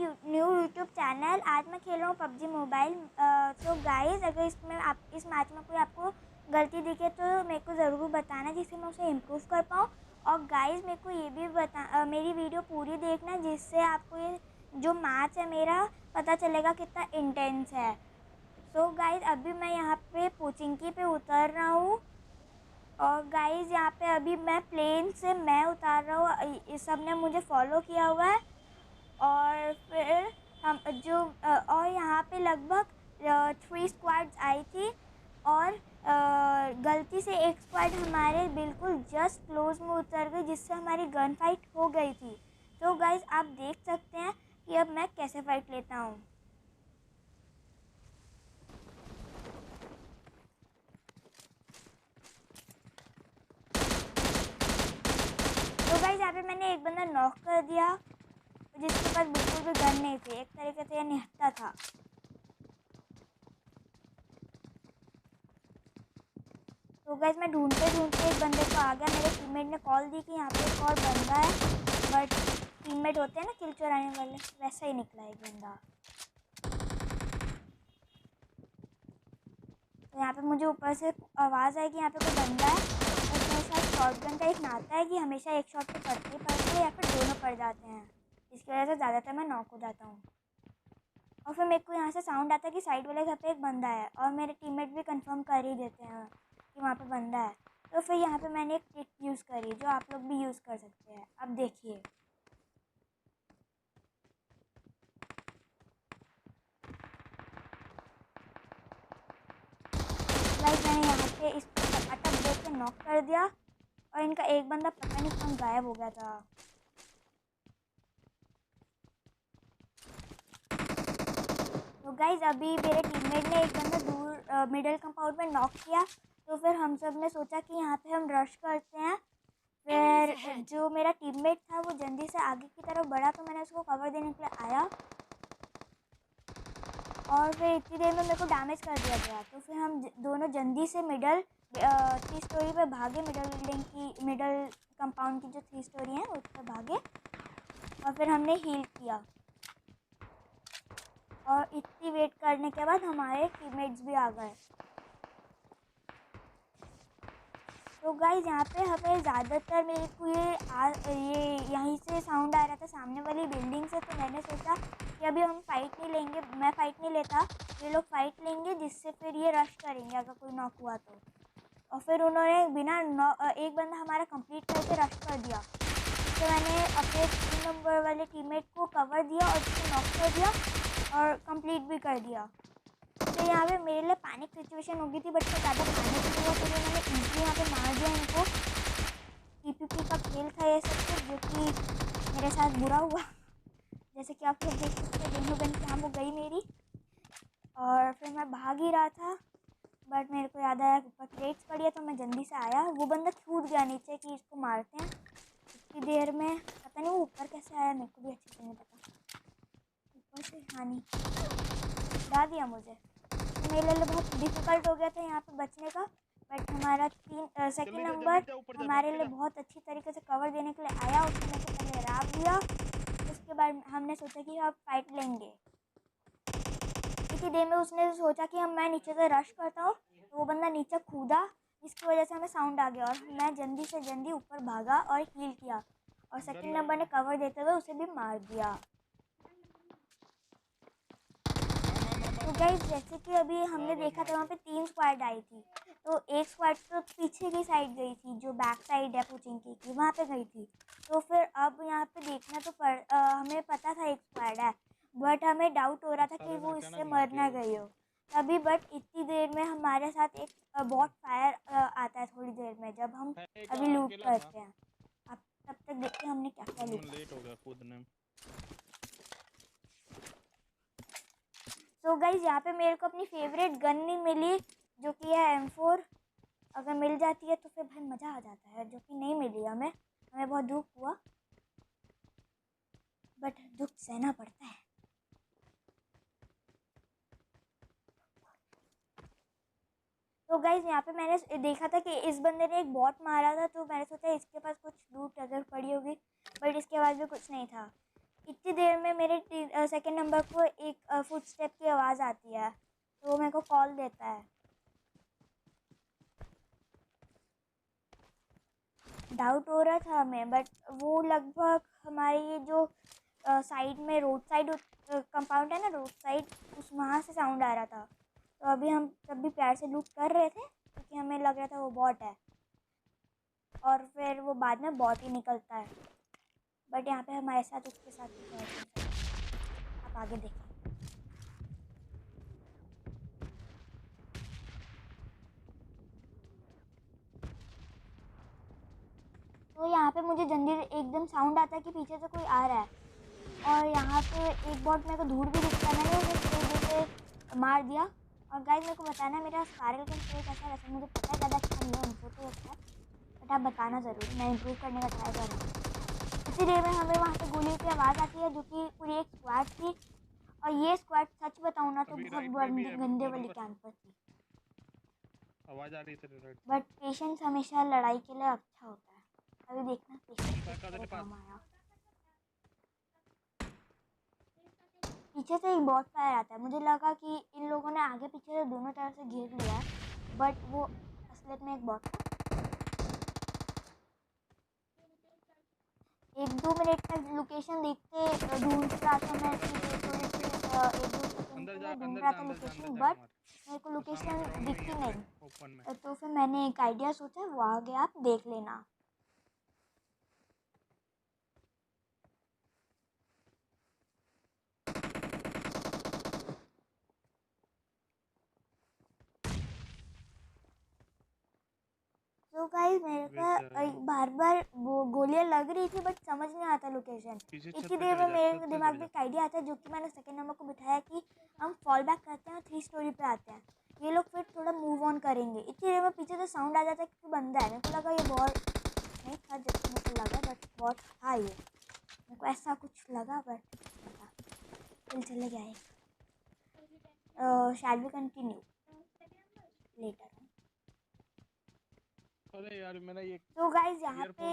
New YouTube channel. आज मैं खेल रहा हूँ पबजी मोबाइल। तो गाइस, अगर इसमें आप इस मैच में कोई आपको गलती दिखे तो मेरे को ज़रूर बताना, जिससे मैं उसे इम्प्रूव कर पाऊँ। और गाइस, मेरे को ये भी मेरी वीडियो पूरी देखना, जिससे आपको ये जो मैच है मेरा पता चलेगा कितना इंटेंस है। सो गाइस, अभी मैं यहाँ पे पोचिंकी पे उतर रहा हूँ। और गाइस, यहाँ पे अभी मैं प्लेन से मैं उतार रहा हूँ। इस सब ने मुझे फॉलो किया हुआ है। और फिर हम और यहाँ पे लगभग 3 स्क्वाड्स आई थी। और गलती से एक स्क्वाड हमारे बिल्कुल जस्ट क्लोज में उतर गई, जिससे हमारी गन फाइट हो गई थी। तो गाइस, आप देख सकते हैं कि अब मैं कैसे फाइट लेता हूँ। तो गाइस, यहाँ पे मैंने एक बंदा नॉक कर दिया, जिसके पास बिल्कुल भी गन नहीं थी। एक तरीके से यह निहत्था था। तो गाइस, मैं ढूंढते ढूंढते एक बंदे को आ गया। मेरे टीममेट ने कॉल दी कि यहाँ पे एक और बंदा है, बट टीममेट होते हैं ना किल चुराने वाले, वैसा ही निकला एक बंदा। तो यहाँ पे मुझे ऊपर से आवाज़ आई कि यहाँ पे कोई बंदा है। और मेरे साथ शॉटगन का एक नाता है कि हमेशा एक शॉट पे पड़ते ही पड़ते हैं या फिर दोनों पड़ जाते हैं। इसकी वजह से ज़्यादातर मैं नॉक हो जाता हूँ। और फिर मेरे को यहाँ से साउंड आता है कि साइड वाले घर पे एक बंदा है, और मेरे टीममेट भी कंफर्म कर ही देते हैं कि वहाँ पे बंदा है। तो फिर यहाँ पे मैंने एक ट्रिक यूज़ करी, जो आप लोग भी यूज़ कर सकते हैं। अब देखिए, गाइस, मैंने यहाँ पे इसको टपाटप देख के नॉक कर दिया। और इनका एक बंदा पता नहीं कहाँ गायब हो गया था। तो गाइस, अभी मेरे टीममेट ने एक बंदा दूर मिडिल कंपाउंड में नॉक किया। तो फिर हम सब ने सोचा कि यहाँ पे हम रश करते हैं। फिर जो मेरा टीममेट था वो जल्दी से आगे की तरफ बढ़ा, तो मैंने उसको कवर देने के लिए आया। और फिर इतनी देर में मेरे को डैमेज कर दिया गया। तो फिर हम दोनों जल्दी से मिडल 3 स्टोरी पे भागे। मिडल कंपाउंड की जो 3 स्टोरी है उस पर भागे। और फिर हमने हील किया। और इतनी वेट करने के बाद हमारे टीममेट्स भी आ गए। तो गाइस, यहाँ पे हमें ज़्यादातर मेरे को ये यहीं से साउंड आ रहा था, सामने वाली बिल्डिंग से। तो मैंने सोचा कि अभी हम फाइट नहीं लेंगे, मैं फाइट नहीं लेता, ये लोग फाइट लेंगे, जिससे फिर ये रश करेंगे अगर कोई नॉक हुआ तो। और फिर उन्होंने बिना एक बंदा हमारा कंप्लीट करके रश कर दिया। तो मैंने अपने 3 नंबर वाले टीममेट को कवर दिया और उसको नॉक कर दिया और कंप्लीट भी कर दिया। तो यहाँ पे मेरे लिए पैनिक सिचुएशन हो गई थी, बट मैं ज़्यादा पैनिक नहीं हुआ। तो मैंने इजीली यहाँ पे मार दिया इनको। पीपीपी का खेल था ये सब कुछ, जो कि मेरे साथ बुरा हुआ। जैसे कि आप लोग देख सकते हैं, दोनों गन काम हो गई मेरी। और फिर मैं भाग ही रहा था, बट मेरे को याद आया ऊपर क्रेट्स पड़ी है, तो मैं जल्दी से आया। वो बंदा कूद गया नीचे कि इसको मारते हैं। इतनी देर में पता नहीं वो ऊपर कैसे आया, मेरे को भी अच्छे से नहीं पता। ऊपर से हाँ, नहीं उड़ा दिया मुझे। तो मेरे लिए बहुत डिफ़िकल्ट हो गया था यहाँ पे बचने का। बट हमारा सेकंड नंबर हमारे लिए बहुत अच्छी तरीके से कवर देने के लिए आया। उसने मेरे को पहले राग दिया। उसके बाद हमने सोचा कि अब फाइट लेंगे। इतनी देर में उसने सोचा कि मैं नीचे से रश करता हूँ, तो वो बंदा नीचे कूदा, जिसकी वजह से हमें साउंड आ गया। और मैं जल्दी से जल्दी ऊपर भागा और हील किया। और सेकंड नंबर ने कवर देते हुए उसे भी मार दिया। तो गाइस, जैसे कि अभी हमने देखा था, वहाँ पे 3 स्क्वाड आई थी। तो एक स्क्वाड तो पीछे की साइड गई थी, जो बैक साइड है पोचिंकी की, वहाँ पे गई थी। तो फिर अब यहाँ पे देखना तो हमें पता था एक स्क्वाड है, बट हमें डाउट हो रहा था कि वो इससे मर ना गई हो तभी। बट इतनी देर में हमारे साथ एक बॉट फायर आता है थोड़ी देर में, जब हम अभी लूट करते हैं। अब तब तक देखते हैं हमने क्या क्या लूटा। लेट हो गया कूदने में। तो गाइज, यहाँ पे मेरे को अपनी फेवरेट गन नहीं मिली, जो कि है M4। अगर मिल जाती है तो फिर भाई मज़ा आ जाता है, जो कि नहीं मिली हमें। हमें बहुत दुख हुआ, बट दुख सहना पड़ता है। तो गाइज, यहाँ पे मैंने देखा था कि इस बंदे ने एक बॉट मारा था, तो मैंने सोचा इसके पास कुछ लूट अगर पड़ी होगी, बट इसके पास भी कुछ नहीं था। इतनी देर में मेरे सेकंड नंबर को एक फुटस्टेप की आवाज़ आती है, तो वो मेरे को कॉल देता है। डाउट हो रहा था हमें, बट वो लगभग हमारी ये जो साइड में रोड साइड कंपाउंड है ना, रोड साइड, उस वहाँ से साउंड आ रहा था। तो अभी हम तब भी प्यार से लूट कर रहे थे क्योंकि हमें लग रहा था वो बॉट है, और फिर वो बाद में बॉट ही निकलता है। बट यहाँ पे हमारे साथ उसके साथ कुछ और हो सकता है। आप आगे देखें। तो यहाँ पे मुझे जंजीर एकदम साउंड आता है कि पीछे से कोई आ रहा है, और यहाँ पे एक बॉट मेरे को दूर भी दिखता है। मैंने उसे स्प्रे से मार दिया। और गाइस मेरे को बताना मेरा स्पार्कल का स्प्रे कैसा है। वैसे मुझे पता है ज़्यादा अच्छा नहीं है, इन्फो तो होता है, बट आप बताना ज़रूर, मैं इम्प्रूव करने का ट्राई कर रहा हूँ। इसी देर में हमें वहाँ से गोली की आवाज़ आती है, जो कि पूरी एक स्क्वाड थी, और ये स्क्वाड सच बताऊँ ना तो बहुत गंदे वाली कैंपर थी। आवाज आ रही है तेरे राइट। बट पेशेंस हमेशा लड़ाई के लिए अच्छा होता है। अभी देखना पेशेंस किस तरह काम आया। पीछे से एक बॉट फायर आता है। मुझे लगा कि इन लोगों ने आगे पीछे से दोनों तरफ से घेर लिया है, बट वो असलियत में एक बॉट था। 1-2 मिनट तक लोकेशन देखते ढूंढ रहा था मैं कि थोड़ी सी 1-2 सेकेंड के लिए ढूंढ रहा था लोकेशन, बट मेरे को लोकेशन दिखी नहीं। तो फिर मैंने एक आइडिया सोचा, वो आगे आप देख लेना। तो गाइस मेरे को बार बार गोलियां लग रही थी, बट समझ नहीं आता लोकेशन। इतनी देर में मेरे दिमाग में एक आइडिया आता है, जो कि मैंने सेकंड नंबर को बिठाया कि हम फॉल बैक करते हैं और 3 स्टोरी पे आते हैं। ये लोग फिर थोड़ा मूव ऑन करेंगे। इतनी देर में पीछे से साउंड आ जाता है कि बंदा है। मेरे को लगा ये बॉट नहीं था जैसे मेरे को लगा, बट बॉट था ये। मेरे को ऐसा कुछ लगा, बट चल चले गए। Shall we continue later. अरे यार मेरा ये तो गाइज यहाँ पे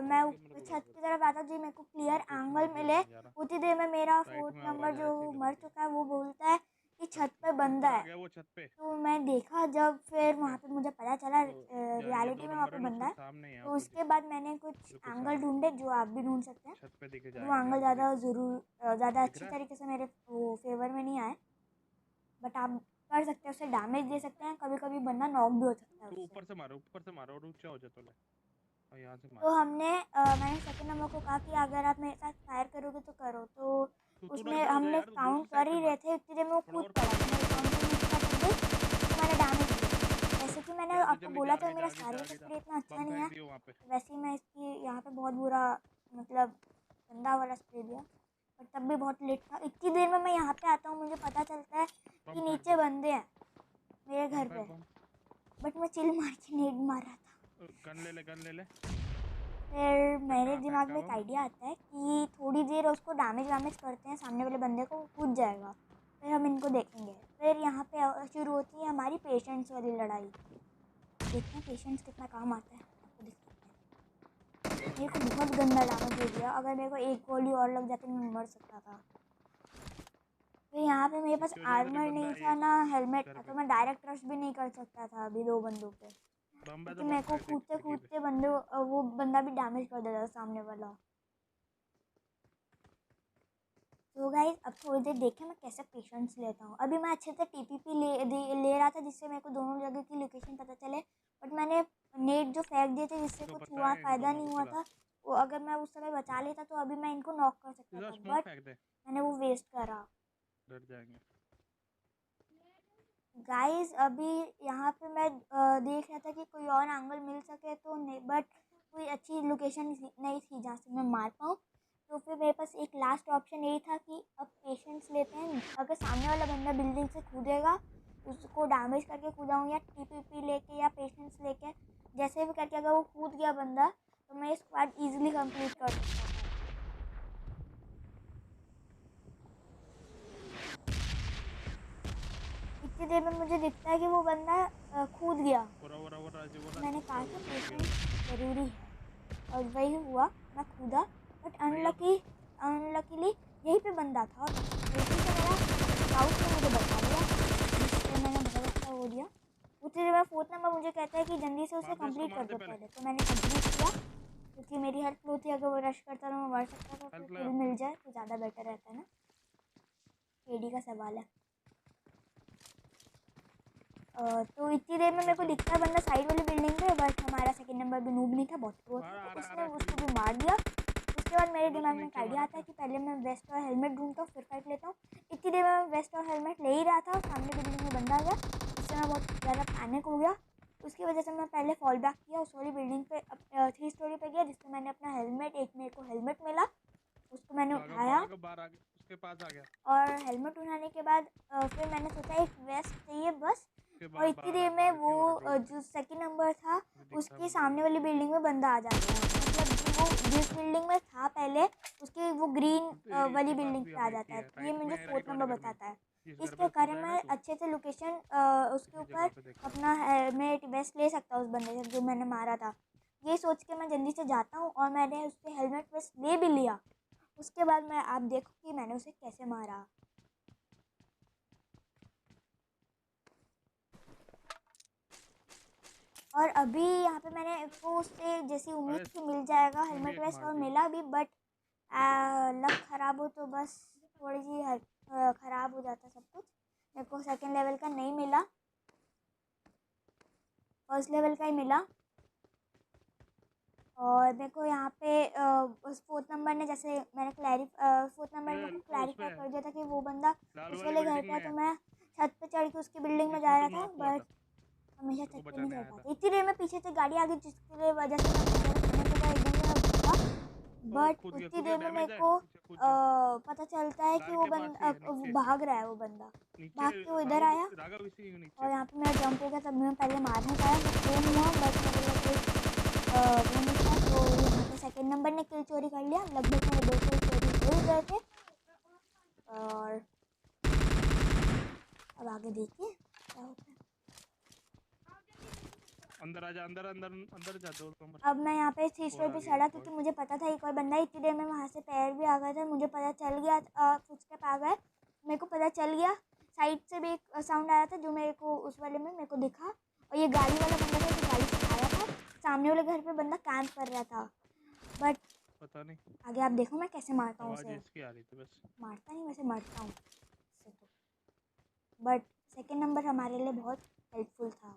मैं ऊपर छत की तरफ आता जी, मेरे को क्लियर एंगल मिले। उतनी देर में मेरा 4th नंबर जो मर चुका है वो बोलता है कि छत पे बंदा है। वो छत पे तो मैं देखा जब, फिर वहाँ पे मुझे पता चला रियलिटी में वहाँ पे बंदा है। तो उसके बाद मैंने कुछ एंगल ढूंढे, जो आप भी ढूंढ सकते हैं। छत पे दिखे वो एंगल ज़्यादा अच्छी तरीके से मेरे फेवर में नहीं आए, बट आप कर सकते हैं, उसे डैमेज दे सकते हैं। कभी कभी बंदा नॉक भी हो सकता है उससे। ऊपर से मारो और ऊंचा हो जाए तो ले, और यहाँ से मार। तो मैंने सेकंड नंबर को कहा कि अगर आप मेरे साथ फायर करोगे तो करो। तो उसने हमने काउंट कर ही रहे थे, इतनी देर में वो कूद पड़ा। तो मैंने डैमेज दिया। जैसे कि मैंने आपको बोला था मेरा स्पार्कल का स्प्रे इतना अच्छा नहीं है, वैसे ही मैं इसकी यहाँ पे बहुत बुरा, मतलब गंदा वाला स्प्रे दिया, पर तब भी बहुत लेट था। इतनी देर में मैं यहाँ पे आता हूँ, मुझे पता चलता है कि नीचे बंदे हैं मेरे घर पे, बट मैं चिल मार के नेट मार रहा था। गन ले ले। फिर मेरे दिमाग में एक आइडिया आता है कि थोड़ी देर उसको डैमेज करते हैं, सामने वाले बंदे को कूद जाएगा, फिर हम इनको देखेंगे। फिर यहाँ पे शुरू होती है हमारी पेशेंट्स वाली लड़ाई। देखते हैं पेशेंट्स कितना काम आता है, आपको दिखाते हैं। मेरे को बहुत गंदा डैमेज हो गया। अगर मेरे को एक गोली और लग जाती मैं मर सकता था। फिर यहाँ पे मेरे पास आर्मर नहीं था ना हेलमेट था, तो मैं डायरेक्ट रश भी नहीं कर सकता था अभी 2 बंदों पे, क्योंकि मेरे को कूदते वो बंदा भी डैमेज कर देता था सामने वाला। तो गाइस अब थोड़ी देर देखें मैं कैसे पेशेंट्स लेता हूँ। अभी मैं अच्छे से टीपीपी ले रहा था, जिससे मेरे को दोनों जगह की लोकेशन पता चले, बट मैंने नेट जो फेंक दिए थे जिससे कुछ हुआ फ़ायदा नहीं हुआ था, वो अगर मैं उस समय बचा लेता तो अभी मैं इनको नॉक कर सकता था, बट मैंने वो वेस्ट करा। डर जाएंगे गाइस अभी यहाँ पे मैं देख रहा था कि कोई और एंगल मिल सके तो नहीं, बट कोई अच्छी लोकेशन नहीं थी जहाँ से मैं मार पाऊँ। तो फिर मेरे पास एक लास्ट ऑप्शन यही था कि अब पेशेंस लेते हैं। अगर सामने वाला बंदा बिल्डिंग से कूदेगा, उसको डैमेज करके कूदाऊँ, या टीपीपी लेके या पेशेंस लेके, जैसे भी करके अगर वो कूद गया बंदा, तो मैं स्क्वाड ईजिली कंप्लीट कर सकता था। इतनी देर में मुझे दिखता है कि वो बंदा कूद गया। मैंने कहा था पेशेंस ज़रूरी है, और वही हुआ। मैं कूदा, बट अनलकी अनलकीली यहीं पे बंदा था और गलती से मेरा स्काउट ने मुझे बता दिया, जिससे मैंने बहुत अच्छा हो गया। उसी देर बाद 4th नंबर मुझे कहता है कि जल्दी से उसे कंप्लीट कर दो पहले। तो मैंने कंप्लीट किया क्योंकि मेरी हेल्थ लो थी, अगर वो रश करता तो मैं मर सकता था, तो किल मिल जाए तो ज़्यादा बेटर रहता है ना, एडी का सवाल है। तो इतनी देर में मेरे को दिखता है बंदा साइड वाली बिल्डिंग पे, बट हमारा सेकंड नंबर भी नूब नहीं था, बहुत प्रो था, तो उसने उसको भी मार दिया। उसके बाद मेरे दिमाग में एक आइडिया आता है कि पहले मैं वेस्ट और हेलमेट ढूंढता हूँ, फिर फाइट लेता हूँ। इतनी देर में मैं वेस्ट और हेलमेट ले ही रहा था, सामने बिल्डिंग में बंदा आ गया, उससे मैं बहुत ज़्यादा पैनिक हो गया। उसकी वजह से मैं पहले फॉल बैक किया, उस वाली बिल्डिंग पे 3 स्टोरी पे गया, जिससे मैंने अपना हेलमेट, एक मेरे को हेलमेट मिला, उसको मैंने उठाया उसके पास आ गया और हेलमेट उठाने के बाद फिर मैंने सोचा एक वेस्ट चाहिए बस। और इतनी देर में वो जो सेकंड नंबर था उसके सामने वाली बिल्डिंग में बंदा आ जाता है, मतलब कि वो जिस बिल्डिंग में था पहले उसके वो ग्रीन वाली बिल्डिंग पे आ जाता है। तो ये मुझे 4th नंबर बताता है। इसके कारण मैं अच्छे से लोकेशन उसके ऊपर अपना हेलमेट वेस्ट ले सकता हूँ उस बंदे से जो मैंने मारा था। ये सोच के मैं जल्दी से जाता हूँ और मैंने उसके हेलमेट वेस्ट ले भी लिया। उसके बाद मैं आप देखो कि मैंने उसे कैसे मारा। और अभी यहाँ पे मैंने को उससे जैसी उम्मीद थी मिल जाएगा हेलमेट वेस्ट, और मिला भी, बट लक ख़राब हो तो बस थोड़ी सी ख़राब हो जाता सब कुछ। मेरे को सेकंड लेवल का नहीं मिला, फर्स्ट लेवल का ही मिला। और मेरे को यहाँ पे उस 4th नंबर ने, जैसे मैंने 4th नंबर ने को क्लैरिफाई कर दिया था कि वो बंदा उस वाले घर पे है, तो मैं छत पे चढ़ के उसकी बिल्डिंग में जा रहा था, बट हमेशा छत पे नहीं चढ़ पाती। इतनी देर में पीछे से गाड़ी आ गई, जिसकी वजह से मैं एकदम से भगा, बट उतनी देर में मेरे को पता चलता है कि वो बंदा भाग रहा है, वो बंदा भाग के वो इधर आया और यहाँ पे मेरा जंप हो गया। तब मैं पहले मारने का आया, मैं खून हुआ, बट मेरे लिए कोई वो नहीं था। तो यहाँ पे सेकंड नंबर ने किल चोरी कर लिया, लगभग मेरे 2 किल चोरी हो ही गए थे। और अब आगे देखिए क्या होता है। अंदर आजा, अंदर अंदर अंदर जा, 2 नंबर। अब मैं यहाँ पे 3 स्टोर पे चढ़ा क्योंकि मुझे पता था एक और बंदा। इतनी देर में वहाँ से पैर भी आ गए थे, मुझे पता चल गया, फुटस्टेप आ गए, मेरे को पता चल गया। साइड से भी एक साउंड आया था जो मेरे को उस वाले में मेरे को दिखा, और ये गाड़ी वाला बंदा था जो गाड़ी से आया था। सामने वाले घर पे बंदा कैंप कर रहा था, बट पता नहीं आगे आप देखो मैं कैसे मारता हूँ उसे। इसकी आ रही थी बस। मारता नहीं, वैसे मरता हूँ इससे तो, बट सेकेंड नंबर हमारे लिए बहुत हेल्पफुल था।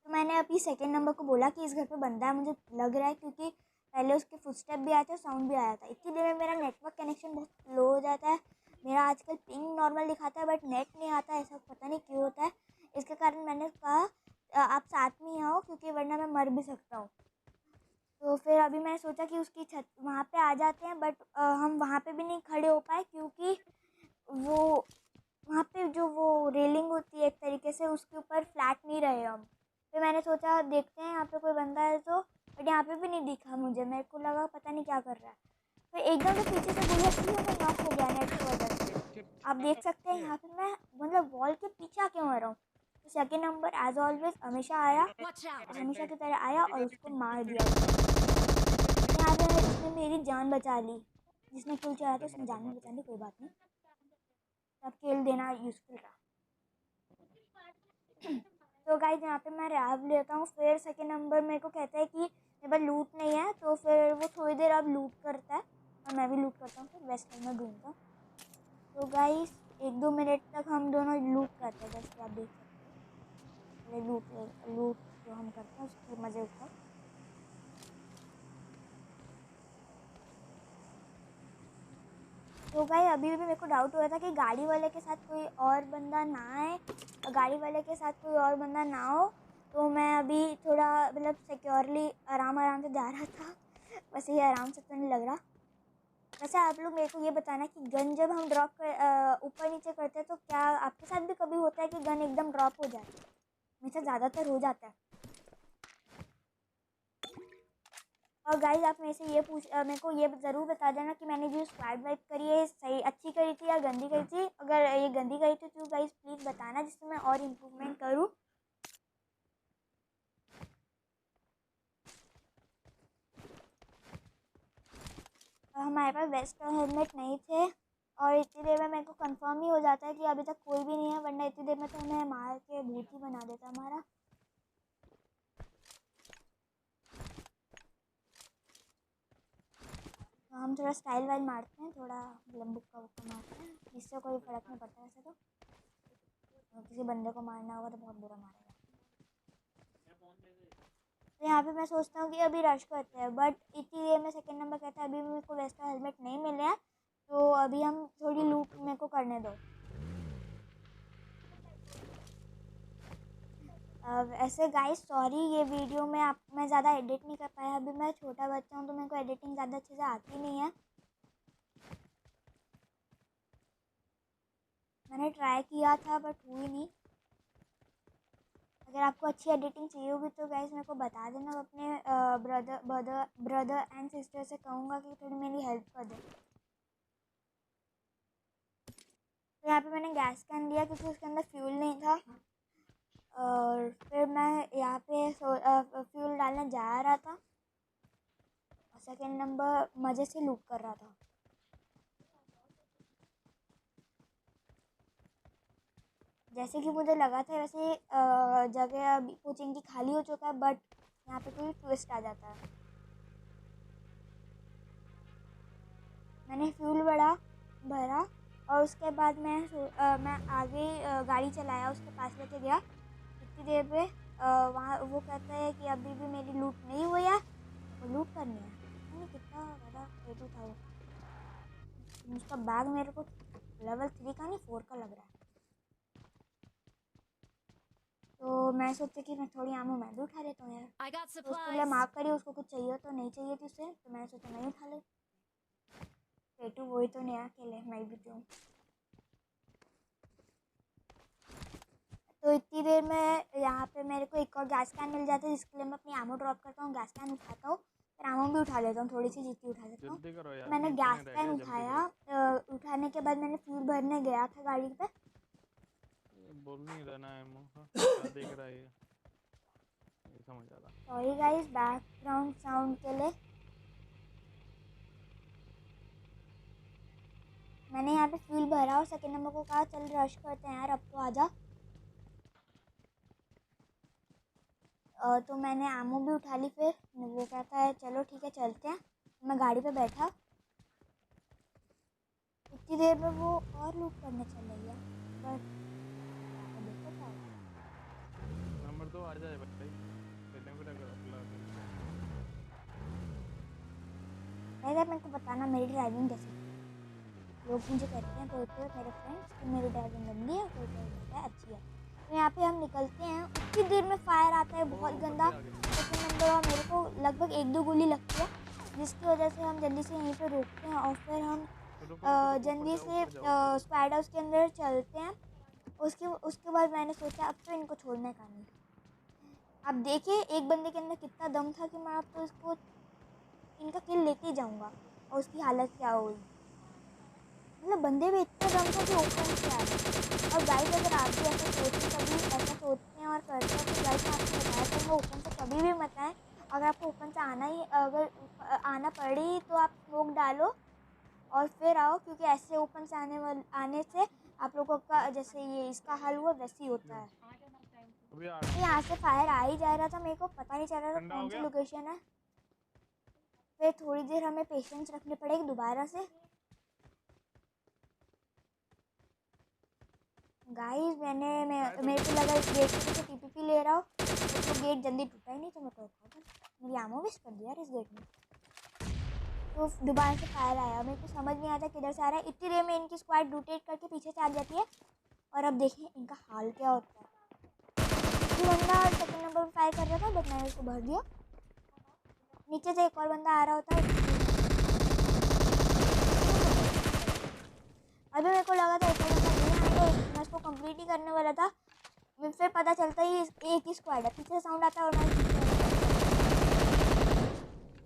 तो मैंने अभी सेकंड नंबर को बोला कि इस घर पे बंदा है, मुझे लग रहा है, क्योंकि पहले उसके फुटस्टेप भी आए थे, साउंड भी आया था। इतनी देर में मेरा नेटवर्क कनेक्शन बहुत लो हो जाता है, मेरा आजकल पिंग नॉर्मल दिखाता है बट नेट नहीं आता, ऐसा पता नहीं क्यों होता है। इसके कारण मैंने कहा आप साथ में ही आओ, क्योंकि वरना मैं मर भी सकता हूँ। तो फिर अभी मैंने सोचा कि उसकी छत वहाँ पे आ जाते हैं, बट हम वहाँ पे भी नहीं खड़े हो पाए, क्योंकि वो वहाँ पे जो वो रेलिंग होती है एक तरीके से, उसके ऊपर फ्लैट नहीं रहे हम। फिर मैंने सोचा देखते हैं यहाँ पे कोई बंदा है तो, बट यहाँ पे भी नहीं दिखा मुझे। मेरे को लगा पता नहीं क्या कर रहा है, फिर एकदम से पीछे से बुलेट की मैं नॉक हो गया नेट की वजह से। आप देख सकते हैं यहाँ पे मैं मतलब वॉल के पीछे आके मर रहा हूँ। तो सेकेंड नंबर एज ऑलवेज हमेशा आया, और हमेशा की तरह आया और उसको मार दिया। यहाँ पे उसने मेरी जान बचा ली, जिसने किल चलाया था उसने जान नहीं बचा ली, कोई बात नहीं, तब किल देना यूजफुल रहा। तो गाइस यहाँ पे मैं रैब लेता हूँ, फिर सेकंड नंबर मेरे को कहता है कि मेरे पास लूट नहीं है, तो फिर वो थोड़ी देर अब लूट करता है और मैं भी लूट करता हूँ, फिर वेस्ट में ढूंढता हूँ। तो गाइस 1-2 मिनट तक हम दोनों लूट करते हैं, जैसे कि आप देख सकते हैं। पहले लूट जो हम करते हैं उसके मज़े उठाओ। तो गाइस अभी भी मेरे को डाउट हो रहा था कि गाड़ी वाले के साथ कोई और बंदा ना आए, गाड़ी वाले के साथ कोई और बंदा ना हो। तो मैं अभी थोड़ा मतलब सिक्योरली आराम आराम से जा रहा था, वैसे ही आराम से तो नहीं लग रहा। वैसे आप लोग मेरे को ये बताना कि गन जब हम ड्रॉप कर ऊपर नीचे करते हैं तो क्या आपके साथ भी कभी होता है कि गन एकदम ड्रॉप हो जाए? मेरे साथ ज़्यादातर हो जाता है। और गाइस आप मेरे से ये मेरे को ये ज़रूर बता देना कि मैंने जो स्क्वाड वाइप करी है सही अच्छी करी थी या गंदी करी थी। अगर ये गंदी करी थी तो गाइस प्लीज़ बताना, जिससे मैं और इम्प्रूवमेंट करूँ। हमारे पास वेस्ट और हेलमेट नहीं थे और इतनी देर में मेरे को कंफर्म ही हो जाता है कि अभी तक कोई भी नहीं है, वरना इतनी देर में तो हमें मार के भूत ही बना देता हमारा। तो हम थोड़ा स्टाइल वाइल मारते हैं, थोड़ा बुक्का वुक्का मारते हैं, जिससे कोई फर्क नहीं पड़ता। वैसे तो किसी बंदे को मारना होगा तो बहुत बुरा मारेगा। तो यहाँ पे मैं सोचता हूँ कि अभी रश करते हैं, बट इतनी देर में सेकंड नंबर कहता है अभी मेरे को वेस्ट और हेलमेट नहीं मिले हैं, तो अभी हम थोड़ी लूट मेरे को करने दो। ऐसे गाइस सॉरी, ये वीडियो में मैं ज़्यादा एडिट नहीं कर पाया, अभी मैं छोटा बच्चा हूँ तो मेरे को एडिटिंग ज़्यादा अच्छे से आती नहीं है। मैंने ट्राई किया था बट हुई नहीं। अगर आपको अच्छी एडिटिंग चाहिए होगी तो गाइस मेरे को बता देना, मैं अपने ब्रदर एंड सिस्टर से कहूँगा कि थोड़ी मेरी हेल्प कर दे। तो यहाँ पे मैंने गैस कैन लिया क्योंकि उसके अंदर फ्यूल नहीं था, और फिर मैं यहाँ पे फ्यूल डालने जा रहा था और सेकंड नंबर मज़े से लूट कर रहा था। जैसे कि मुझे लगा था वैसे जगह अभी कोचिंग की खाली हो चुका है, बट यहाँ पे कोई ट्विस्ट आ जाता है। मैंने फ्यूल भरा और उसके बाद मैं आगे गाड़ी चलाया, उसके पास लेके गया। इतनी देर पे वहाँ वो कहता है कि अभी भी मेरी लूट नहीं हुई है, वो लूट करनी है। नहीं कितना ज़्यादा पेटू था वो, उसका बैग मेरे को लेवल 3 का नहीं 4 का लग रहा है। तो मैं सोची कि मैं थोड़ी आमू मैं भी उठा लेता हूँ यार। तो उसके लिए माफ़ करी, उसको कुछ चाहिए तो नहीं चाहिए थी उससे, तो मैंने सोचा मैं ही उठा ले। पेटू वही तो नहीं अकेले, मैं भी तो। तो इतनी देर में यहाँ पे मेरे को एक और गैस कैन मिल जाता है, जिसके लिए मैं अपनी आमो ड्रॉप करता हूँ, गैस कैन उठाता हूँ, फिर आमो भी उठा लेता हूँ, थोड़ी सी जितनी उठा सकता हूँ। जल्दी करो यार, मैंने 20 गैस सेकंड रह कैन गया, जल्दी उठाया, करो। उठाने के बाद मैंने फ्यूल भरने गया था गाड़ी पे। बोल नहीं रहा ना एमो का, क्या देख रहा है ये? नहीं समझ आ रहा। सॉरी गाइस बैकग्राउंड साउंड के लिए। मैंने यहाँ पे फ्यूल भरा और सेकंड नंबर को कहा चल रश करते हैं यार, अब तो आजा। तो मैंने आमो भी उठा ली, फिर वो कहता है चलो ठीक है चलते हैं। मैं गाड़ी पे बैठा, इतनी देर में वो और लूट करने चल रही है, बट देखो क्या होता है। नंबर 2 आ जाए भाई, चलने को लगा अगला नहीं यार, मेरे को बताना मेरी ड्राइविंग कैसी थी। लोग मुझे कहते हैं कोई कोई मेरे फ्रेंड्स कि मेरी ड्राइविंग गंदी है, कोई कोई कहता है अच्छी है। तो यहाँ पे हम निकलते हैं, उतनी देर में फायर आता है बहुत गंदा सेकंड नंबर, और मेरे को लगभग 1-2 गोली लगती है, जिसकी वजह से हम जल्दी से यहीं पे रोकते हैं और फिर हम जल्दी से स्क्वाड हाउस के अंदर चलते हैं। उसके बाद मैंने सोचा अब तो इनको छोड़ने का नहीं। अब देखिए एक बंदे के अंदर कितना दम था कि मैं अब तो इसको इनका किल लेके ही जाऊँगा, और उसकी हालत क्या हुई। मतलब बंदे भी इतना दम था कि ओपन से आ रहे। और गाइस अगर आप भी ऐसा सोचते हैं और करते हैं तो गाइस मैं आपको बताया करूँगा ओपन से कभी भी मत आएँ। अगर आपको ओपन से अगर आना पड़ी तो आप स्मोक डालो और फिर आओ, क्योंकि ऐसे ओपन से आने से आप लोगों का जैसे ये इसका हाल हुआ वैसे ही होता है। तो यहाँ से फायर आ ही जा रहा था, मेरे को पता नहीं चल रहा था ठंडा हो कौन सी गया। लोकेशन है। फिर थोड़ी देर हमें पेशेंस रखनी पड़ेगी दोबारा से। गाइस मेरे को लगा इस गेट के पीछे टीपीपी ले रहा हूँ, तो गेट जल्दी टूटा ही नहीं, तो मेरे को मेरी आमो वेस्ट कर दिया यार इस गेट में। तो दोबारा से फायर आया, मेरे को समझ नहीं आता किधर से आ रहा है। इतनी देर में इनकी स्क्वाड रोटेट करके पीछे से आ जाती है, और अब देखिए इनका हाल क्या होता है। ये बंदा सेकंड नंबर पर फायर कर रहा था, बट मैंने उसको भर दिया। नीचे से एक और बंदा आ रहा होता है। अभी मेरे को लगा था एक और बंदा नहीं आएगा, मैं इसको कंप्लीट ही करने वाला था, फिर पता चलता ही एक ही स्क्वाड है। पीछे साउंड आता है और मैं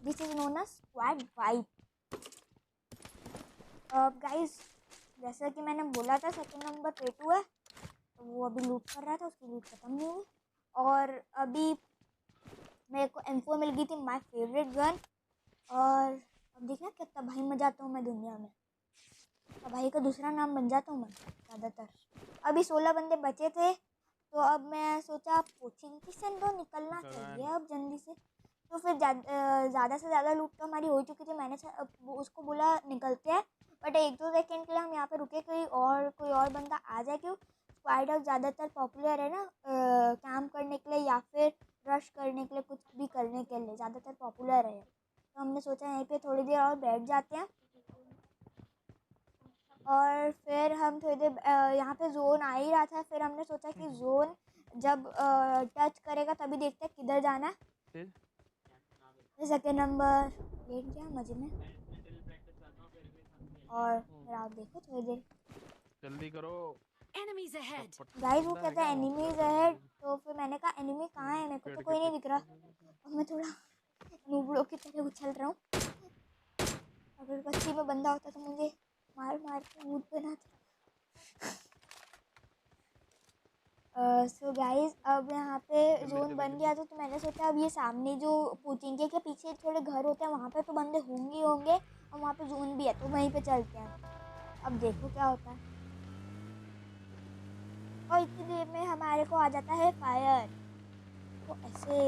this is known as squad wipe. Guys जैसा कि मैंने बोला था सेकंड नंबर पेटू है, तो वो अभी लूट कर रहा था, उसकी लूट खत्म नहीं हुई। और अभी मेरे को M4 मिल गई थी, माय फेवरेट गन। और अब देखना कितना भाई मजा आता हूँ मैं दुनिया में। तबाही का दूसरा नाम बन जाता हूँ मैं ज़्यादातर। अभी 16 बंदे बचे थे, तो अब मैं सोचा पोचिंकी से तो निकलना चाहिए अब जल्दी से। तो फिर ज़्यादा से ज़्यादा लूट तो हमारी हो चुकी थी। मैंने उसको बोला निकलते हैं, बट 1-2 सेकेंड के लिए हम यहाँ पे रुके, कोई और बंदा आ जाए। क्यों, स्क्वाड हाउस ज़्यादातर पॉपुलर है ना, कैंप करने के लिए या फिर रश करने के लिए, कुछ भी करने के लिए ज़्यादातर पॉपुलर है। तो हमने सोचा यहीं पे थोड़ी देर और बैठ जाते हैं, और फिर हम थोड़ी देर यहाँ पे जोन आ ही रहा था। फिर हमने सोचा कि जोन जब टच करेगा तभी देखते हैं किधर जाना है। सेकेंड नंबर लेट गया मजे में, और फिर आप देखो थोड़ी देर। जल्दी करो Enemies ahead. गाइस वो बंदा है कहता क्या है वहाँ पे एनिमीज लड़का अहेड, लड़की तो फिर मैंने कहा एनिमी कहाँ है, मेरे को पेड़ तो के कोई नहीं दिख रहा। पीछे और मैं थोड़ा नूबड़ों की तरह उछल रहा हूँ। अगर बस्ती में बंदा होता तो मुझे मार मार के भूत बनाता। सो गाइस अब यहाँ पे जल्दी जोन जल्दी बन गया जल्दी था, तो मैंने सोचा अब ये सामने जो पुचिंके के पीछे थोड़े घर होते हैं वहाँ पे तो बंदे होंगे ही होंगे, और वहाँ पे जोन भी है तो वहीं पे चलते हैं। अब देखो क्या होता है। और इतनी देर में हमारे को आ जाता है फायर, तो ऐसे।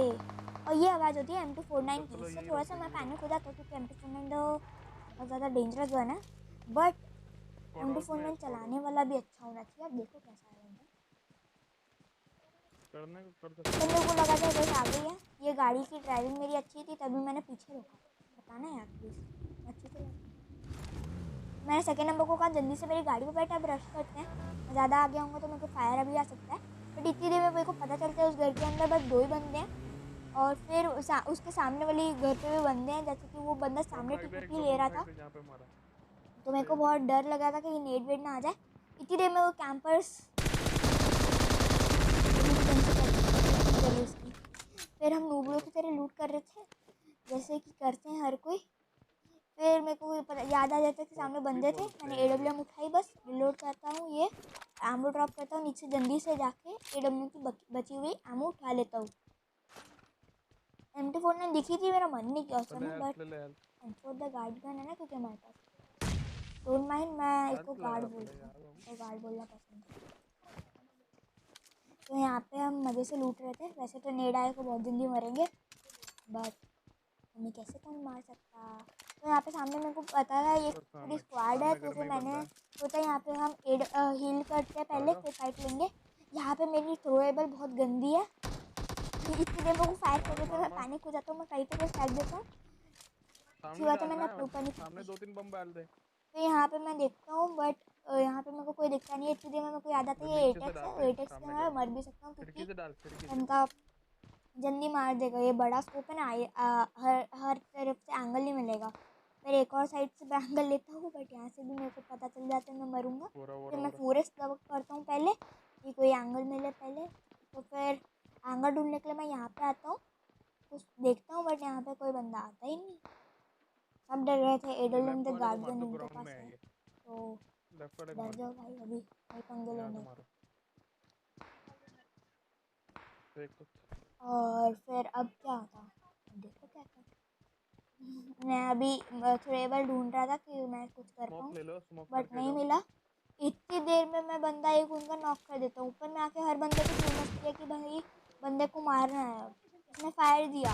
और ये आवाज़ होती है M249 की, चलो इससे यही थोड़ा सा रहो मैं यही पैनिक रहो हो जाता हूँ क्योंकि M249 तो बहुत ज़्यादा डेंजरस गन है। बट स्क्वाड हाउस में है M249 स्क्वाड चलाने हाउस वाला भी अच्छा होना चाहिए। अब देखो कैसा है बंदा। करने को कर सकते बंदे हैं को लगा था बस आ गई है। ये गाड़ी की ड्राइविंग मेरी अच्छी थी तभी मैंने पीछे रोका। बताना यार प्लीज़, अच्छी तो मैंने सेकंड नंबर को कहा जल्दी से मेरी गाड़ी पे बैठा, अब रश करते हैं। मैं ज़्यादा आगे आऊँगा तो मेरे को फायर अभी आ सकता है। बट इतनी देर में मेरे को पता चलता है उस घर के अंदर बस 2 ही बंदे हैं, और फिर उसके सामने वाली घर पे भी बंदे हैं, जैसे कि वो बंदा दोनों सामने साइड पे एक टीपीपी दो ले दोनों रहा साइड था। पे जहाँ पे हमारा तो मेरे को सही बहुत डर लगा था कि नेट वेट ना आ जाए। इतनी देर में वो कैंपर्स उसकी। फिर हम नूबड़ों की तरह लूट कर रहे थे जैसे कि करते हैं हर कोई। फिर मेरे को पता याद आ जाता है कि बॉट सामने भी बंदे थे। बोलते मैंने हैं ये AWM उठाई, बस रिलोड करता हूँ, ये एमो ड्रॉप करता हूँ नीचे, जल्दी से जाके AWM की बची हुई एमो उठा लेता हूँ। M249 दिखी थी, मेरा मन नहीं किया उस ले समय, हेल्प बट ले ले help M4 the guard gun है ना क्योंकि हमारे पास। डोंट माइंड, मैं इसको हेल्प गार्ड लगा पड़े बोलता हूँ, यार हम तो गार्ड बोलना पसंद है। तो यहाँ पे हम मज़े से लूट रहे थे। वैसे तो नेड आए को बहुत जल्दी मरेंगे, बट हमें कैसे कौन मार सकता। तो यहाँ पे सामने मेरे को पता है ये पूरी सामने स्क्वाड है, सामने तो घर फिर में ही बंदा मैंने है सोचा यहाँ पे हम हील करते हैं आ पहले, जाओ फिर फाइट लेंगे। यहाँ पे मेरी थ्रोएबल बहुत गंदी है। इतनी देर में वो फायर कर मारो रहे थे, मारो मैं मार पैनिक हो जाता हूँ, मैं कहीं पे कुछ फेंक देता हूँ। अच्छी सामने बात है डालना मैंने है अपने ऊपर नहीं सामने फेंकी। 2-3 बम डाल दे तो यहाँ पे मैं देखता हूँ, बट यहाँ पे मेरे को कोई दिखता नहीं है। इतनी देर में मेरे को याद आता वो है ये नीचे से एटेक्स डाल है, दे एटेक्स से सामने मैं घर में मर भी सकता हूँ खिड़की क्योंकि से डाल खिड़की से इनका जल्दी मार देगा। ये बड़ा स्कोप है ना, हर हर तरफ से एंगल नहीं मिलेगा। फिर एक और साइड से मैं एंगल लेता हूँ, बट यहाँ से भी मेरे को पता चल जाता है मैं मरूंगा। वोरा फिर वोरा मैं वोरा फोरेस्ट दबक करता हूँ पहले कि कोई एंगल मिले पहले। तो फिर एंगल ढूंढने के लिए मैं यहाँ पे आता हूँ, कुछ देखता हूँ, बट यहाँ पे कोई बंदा आता ही नहीं। सब डर रहे थे, ये एडोलम लेफ्ट द वाले को गार्ड मार गन दो इनके ग्राउंड में पास है है, ये तो लेफ्ट वाले को डर मार दो जाओ भाई, अभी वही पंगे यहाँ से लेने। मारो देख कुछ और फिर अब क्या होता, अब देखो क्या कर। मैं अभी थ्रेबल ढूंढ रहा था कि मैं कुछ कर स्मोक पाऊँ, ले लो स्मोक बट करके नहीं जाओ मिला। इतनी देर में मैं बंदा एक उनका नॉक कर देता हूँ। ऊपर में आके हर बंदे को फेमस किया कि भाई बंदे को मारना है। अब उसने फायर दिया,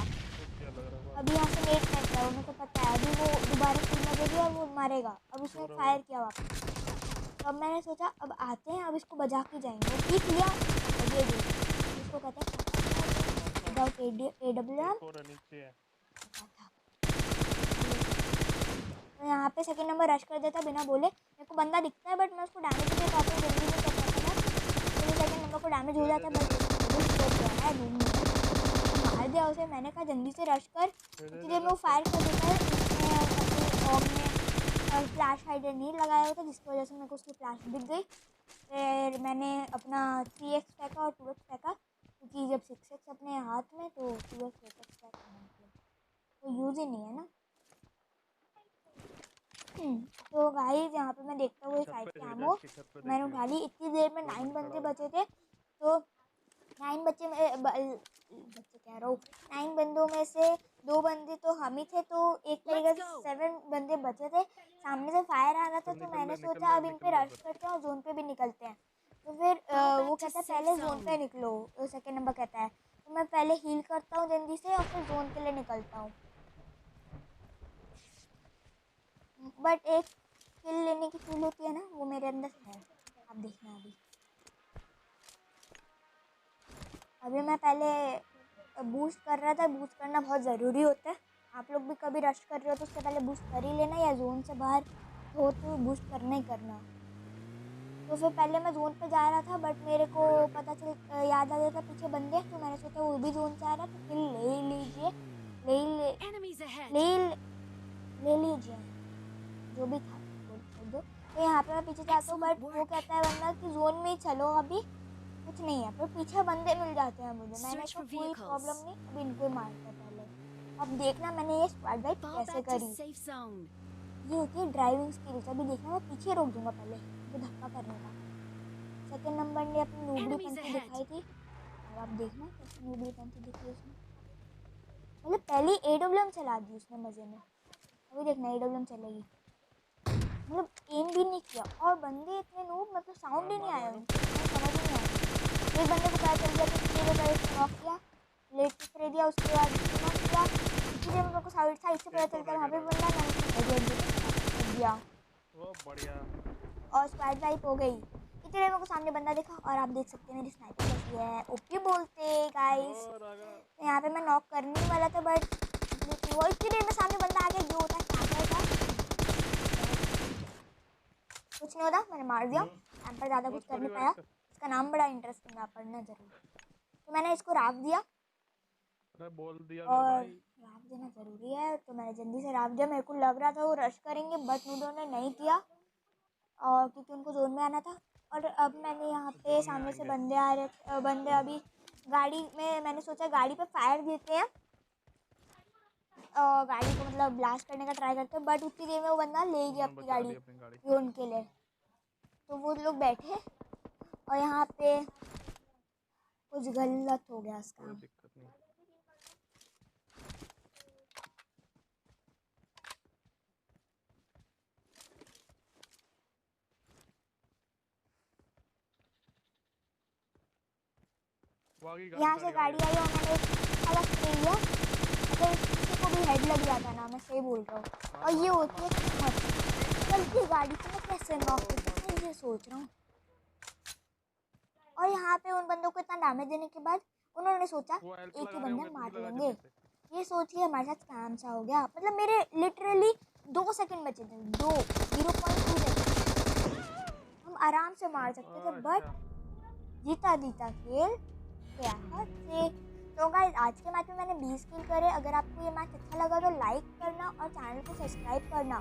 क्या लग रहा है अभी यहाँ से नेट फेंक रहा है, मेरे को पता है अभी वो दोबारा फुल लगेगी और वो मारेगा। अब उसने वोरा फायर वोरा किया वापस। तो अब मैंने सोचा अब आते हैं, अब इसको बजा के जाएंगे। वो पीक लिया और ये देखो इसको कहते नॉक नॉक नॉक हैं नॉक विदाउट AWM। एक और है नीचे है पता था। तो यहाँ पे सेकंड नंबर रश कर देता बिना बोले। मेरे को बंदा दिखता है बट मैं उसको डैमेज दे पाता हूँ, जल्दी नहीं कर पाता मैं। तो सेकंड नंबर को डैमेज हो दे दे जाता है, दे दे बट रुक कर गया है रूम में। मार दिया उसे। मैंने कहा जल्दी से रश कर। दे दे इतनी दे देर में दे वो फायर कर देता है। उसने अपनी ऑग में फ्लैश हाइडर नहीं लगाया होता, जिसकी वजह से मेरे को उसकी फ्लैश दिख गई। फिर मैंने अपना 3x फेंका और 2x फेंका, क्योंकि जब 6x अपने हाथ में तो 2x 8x फेंकना मतलब कोई यूज़ ही नहीं है ना। तो गाइस यहाँ पे मैं देखता हुआ छत 5 पे के गिर जा एमो इसकी छत पे मैंने देख लियो उठा ली। इतनी देर में 2 9 मिनट खड़ा बंदे हो जा बचे थे, तो 9 बच्चे बच्चे कह रहा हूँ, 9 बंदों में से 2 बंदे तो हम ही थे, तो एक तरीके से 7 बंदे बचे थे। सामने से फायर आ रहा था, तो मैंने सोचा अब इन पे रश करते हैं और जोन पे भी निकलते हैं। तो फिर वो कहता है पहले जोन पे निकलो, सेकंड नंबर कहता है। तो मैं पहले हील करता हूँ जल्दी से और फिर जोन के लिए निकलता हूँ। बट एक किल लेने की फील होती है ना, वो मेरे अंदर है। आप देखना अभी मैं पहले बूस्ट कर रहा था। बूस्ट करना बहुत ज़रूरी होता है। आप लोग भी कभी रश कर रहे हो तो उससे पहले बूस्ट कर ही लेना, या जोन से बाहर हो तो बूस्ट करना ही करना। तो फिर पहले मैं जोन पे जा रहा था, बट मेरे को पता चल याद आ गया था पीछे बंदे, तो मैंने सोचा वो भी जोन से आ रहा है तो किल ले ही लीजिए, ले ही ले Enemies ahead. ले ही ले लीजिए, जो भी था बोल दो। तो यहाँ पे मैं पीछे जाता हूँ, बट वो कहता है बंदा कि जोन में ही चलो, अभी कुछ नहीं है। पर पीछे बंदे मिल जाते हैं मुझे। मैंने Search कहा for कोई vehicles. प्रॉब्लम नहीं, अभी इनको ही मारते हैं पहले। अब देखना मैंने ये स्क्वाड वाइप Fall कैसे back to करी। safe zone. ये होती है ड्राइविंग स्किल्स। अभी देखना मैं पीछे रोक दूंगा पहले मुझे धक्का करने का। सेकंड नंबर ने अपनी नूबड़ी Enemies पंथी ahead. दिखाई थी। अब आप देखना कैसे नूबड़ी पंथी दिखाई उसने। मतलब पहले AWM चला दी उसने मजे में। अभी देखना AWM चलेगी। मतलब एम भी नहीं किया और बंदे इतने नूब, मतलब साउंड ही नहीं आया उनको, समझ ही नहीं आया। एक बंदे को पता चल गया कि किसी को पहले नॉक किया, लेट स्प्रे दिया, उसके बाद नॉक किया। इसी में मेरे को साइड से पता चलता है वहाँ पे बंदा, मैंने दिया वो बढ़िया। और स्क्वाड वाइप हो गई। इतने मेरे को सामने बंदा देखा और आप देख सकते हैं मेरी स्नाइपर कैसी है, ओपी बोलते गाइस। और आगा तो यहाँ पे मैं नॉक करने ही वाला था, बट वो इतनी देर में सामने बंदा आ गया। जो होता है कैंपर का, कुछ नहीं होता, मैंने मार दिया। कैंपर ज़्यादा कुछ कर नहीं पाया। इसका नाम बड़ा इंटरेस्टिंग है, पढ़ना जरूर। तो मैंने इसको राफ दिया, अरे बोल दिया कर और भाई। राफ देना ज़रूरी है, तो मैंने जल्दी से राफ दिया। मेरे को लग रहा था वो रश करेंगे, बट उन्होंने नहीं किया, और क्योंकि उनको जोन में आना था। और अब मैंने यहाँ पे जोन में सामने से आएंगे। बंदे आ रहे, बंदे अभी गाड़ी में, मैंने सोचा गाड़ी पे फायर देते हैं और गाड़ी को मतलब ब्लास्ट करने का ट्राई करते हैं, बट उतनी देर में वो बंदा ले गया अपनी बचा गाड़ी दी अपनी गाड़ी। जोन के लिए। तो वो लोग बैठे और यहाँ पे कुछ गलत हो गया इसका। कोई दिक्कत नहीं। यहाँ से गाड़ी आई और मैंने अलग स्प्रे लिया। अगर किसी को भी हेड लग जाता ना, मैं सही बोल रहा हूँ। और ये होती है किस्मत। चलती गाड़ी से मैं कैसे नॉक करती, ये सोच रहा हूँ। और यहाँ पे उन बंदों को इतना डैमेज देने के बाद उन्होंने सोचा एक ही बंदा मार लेंगे। ये सोच के हमारे साथ काम सा हो गया। मतलब मेरे लिटरली 2 सेकंड बचे थे, 0.2 सेकंड, हम आराम से मार सकते थे, बट जीता खेल गया से। तो गाइस आज के मैच में मैंने 20 किल करे। अगर आपको ये मैच अच्छा लगा तो लाइक करना और चैनल को सब्सक्राइब करना।